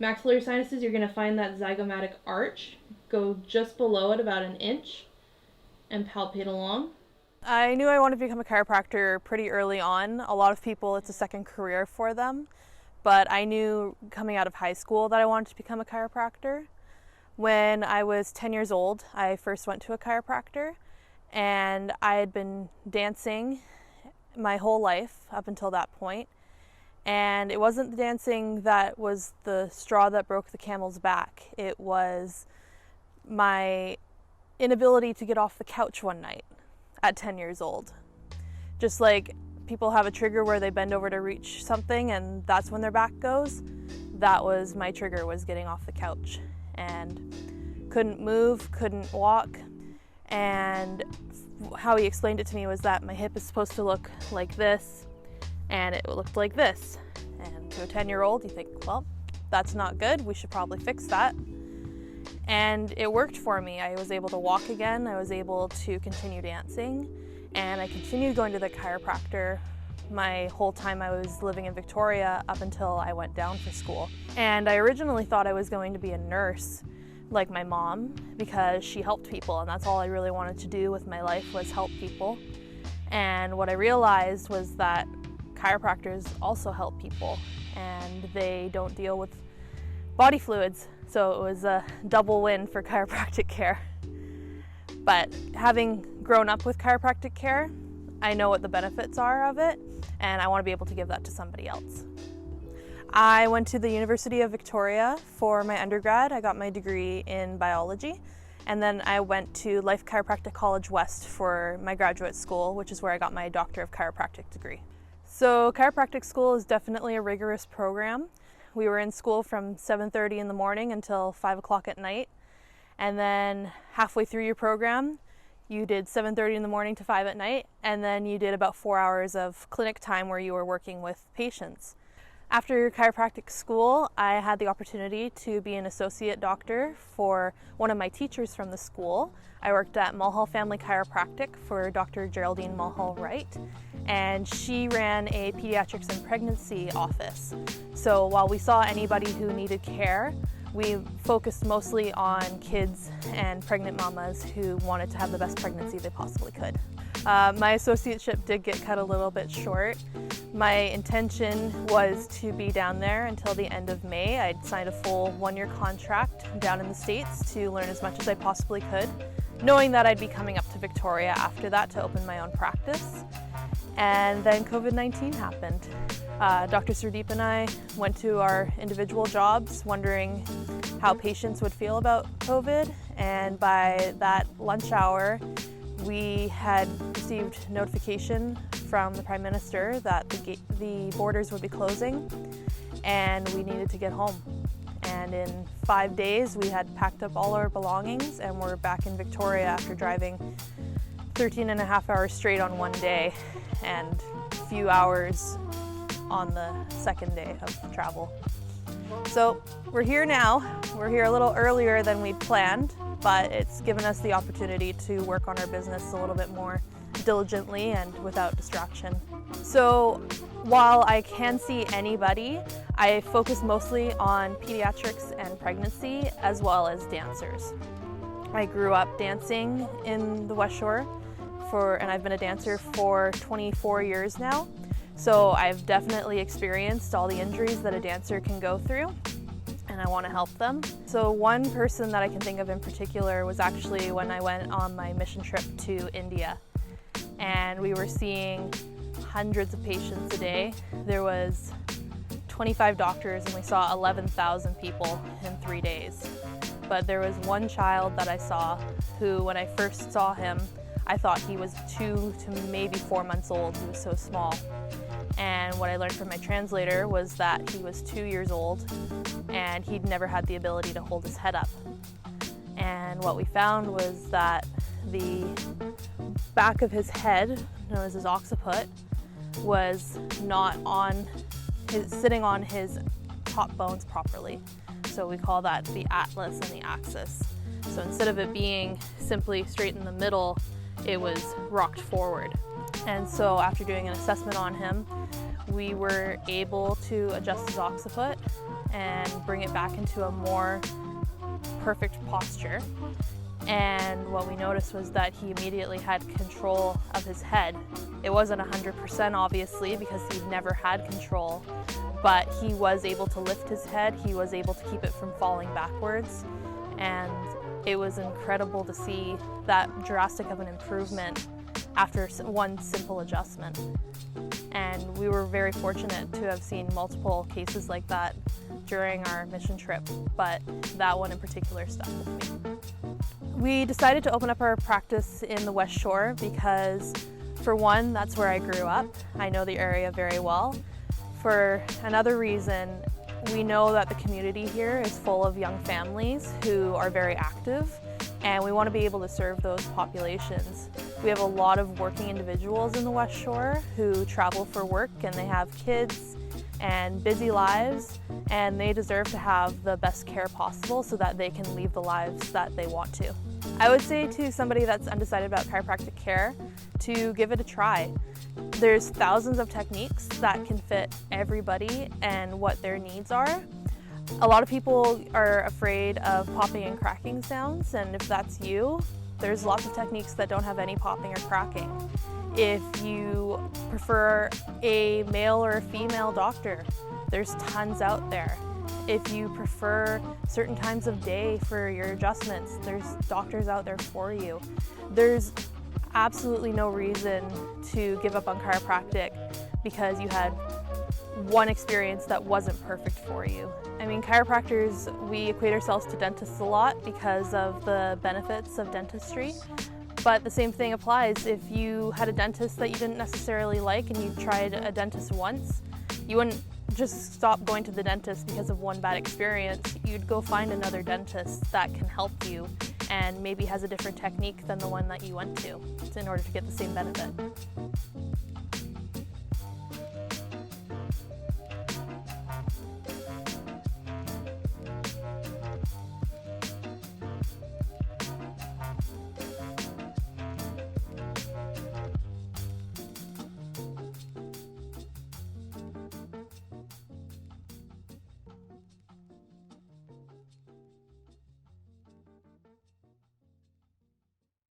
Maxillary sinuses, you're going to find that zygomatic arch. Go just below it about an inch and palpate along. I knew I wanted to become a chiropractor pretty early on. A lot of people, it's a second career for them. But I knew coming out of high school that I wanted to become a chiropractor. When I was 10 years old, I first went to a chiropractor, and I had been dancing my whole life up until that point. And it wasn't the dancing that was the straw that broke the camel's back. It was my inability to get off the couch one night at 10 years old. Just like people have a trigger where they bend over to reach something and that's when their back goes, that was my trigger, was getting off the couch. And couldn't move, couldn't walk. And how he explained it to me was that my hip is supposed to look like this, and it looked like this. And to a 10-year-old, you think, well, that's not good, we should probably fix that. And it worked for me. I was able to walk again, I was able to continue dancing, and I continued going to the chiropractor my whole time I was living in Victoria up until I went down for school. And I originally thought I was going to be a nurse like my mom because she helped people, and that's all I really wanted to do with my life, was help people. And what I realized was that chiropractors also help people, and they don't deal with body fluids, so it was a double win for chiropractic care. But having grown up with chiropractic care, I know what the benefits are of it, and I want to be able to give that to somebody else. I went to the University of Victoria for my undergrad. I got my degree in biology, and then I went to Life Chiropractic College West for my graduate school, which is where I got my Doctorate of Chiropractic degree. So chiropractic school is definitely a rigorous program. We were in school from 7:30 in the morning until 5 o'clock at night, and then halfway through your program, you did 7:30 in the morning to 5 at night, and then you did about 4 hours of clinic time where you were working with patients. After chiropractic school, I had the opportunity to be an associate doctor for one of my teachers from the school. I worked at Mulhall Family Chiropractic for Dr. Geraldine Mulhall Wright, and she ran a pediatrics and pregnancy office. So while we saw anybody who needed care, we focused mostly on kids and pregnant mamas who wanted to have the best pregnancy they possibly could. My associateship did get cut a little bit short. My intention was to be down there until the end of May. I'd signed a full 1-year contract down in the States to learn as much as I possibly could, knowing that I'd be coming up to Victoria after that to open my own practice. And then COVID-19 happened. Dr. Surdeep and I went to our individual jobs wondering how patients would feel about COVID, and by that lunch hour, we had received notification from the Prime Minister that the borders would be closing and we needed to get home. And in 5 days, we had packed up all our belongings and we're back in Victoria after driving 13 and a half hours straight on one day and a few hours on the second day of travel. So we're here now. We're here a little earlier than we'd planned, but it's given us the opportunity to work on our business a little bit more diligently and without distraction. So while I can see anybody, I focus mostly on pediatrics and pregnancy as well as dancers. I grew up dancing in the Westshore and I've been a dancer for 24 years now. So I've definitely experienced all the injuries that a dancer can go through, and I want to help them. So one person that I can think of in particular was actually when I went on my mission trip to India, and we were seeing hundreds of patients a day. There was 25 doctors and we saw 11,000 people in 3 days. But there was one child that I saw who, when I first saw him, I thought he was 2 to maybe 4 months old. He was so small. And what I learned from my translator was that he was 2 years old and he'd never had the ability to hold his head up. And what we found was that the back of his head, known as his occiput, was not sitting on his top bones properly. So we call that the atlas and the axis. So instead of it being simply straight in the middle, it was rocked forward. And so after doing an assessment on him, we were able to adjust his occiput and bring it back into a more perfect posture. And what we noticed was that he immediately had control of his head. It wasn't 100% obviously because he'd never had control, but he was able to lift his head, he was able to keep it from falling backwards, and it was incredible to see that drastic of an improvement after one simple adjustment. And we were very fortunate to have seen multiple cases like that during our mission trip, but that one in particular stuck with me. We decided to open up our practice in the Westshore because, for one, that's where I grew up. I know the area very well. For another reason, we know that the community here is full of young families who are very active, and we want to be able to serve those populations. We have a lot of working individuals in the Westshore who travel for work, and they have kids and busy lives, and they deserve to have the best care possible so that they can lead the lives that they want to. I would say to somebody that's undecided about chiropractic care to give it a try. There's thousands of techniques that can fit everybody and what their needs are. A lot of people are afraid of popping and cracking sounds, and if that's you, there's lots of techniques that don't have any popping or cracking. If you prefer a male or a female doctor, there's tons out there. If you prefer certain times of day for your adjustments, there's doctors out there for you. There's absolutely no reason to give up on chiropractic because you had one experience that wasn't perfect for you. I mean, chiropractors, we equate ourselves to dentists a lot because of the benefits of dentistry, but the same thing applies. If you had a dentist that you didn't necessarily like and you tried a dentist once, you wouldn't just stop going to the dentist because of one bad experience. You'd go find another dentist that can help you and maybe has a different technique than the one that you went to in order to get the same benefit.